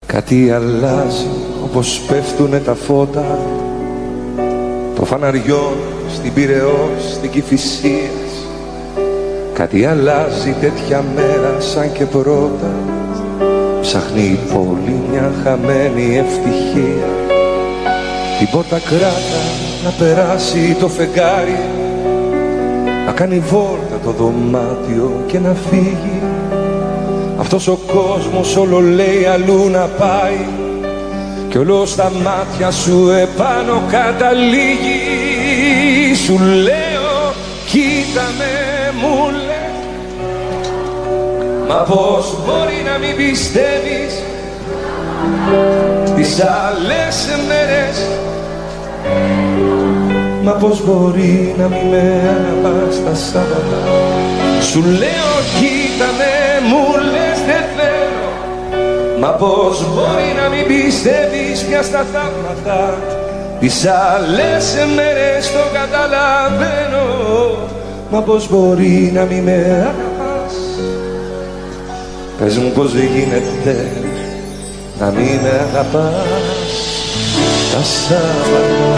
Κάτι αλλάζει όπως πέφτουνε τα φώτα το φαναριό στην Πειραιώ, στην Κηφισίας. Κάτι αλλάζει τέτοια μέρα σαν και πρώτα. Ψάχνει η πόλη μια χαμένη ευτυχία. Την πόρτα κράτα να περάσει το φεγγάρι, να κάνει βόλτα το δωμάτιο και να φύγει. Αυτός ο κόσμος όλο λέει αλλού να πάει κι όλο στα μάτια σου επάνω καταλήγει. Σου λέω κοίτα με, μου λέει, μα πως μπορεί να μην πιστεύεις τις άλλες μέρες, μα πως μπορεί να μην με αγαπάς τα Σάββατα. Σου λέω κοίτα με, μου λες δεν θέλω, μα πως μπορεί να μην πιστεύεις πια στα θαύματα. Τις άλλες μέρες το καταλαβαίνω, μα πως μπορεί να μην με αγαπάς. Πες μου πως γίνεται να μην με αγαπάς τα Σάββατα.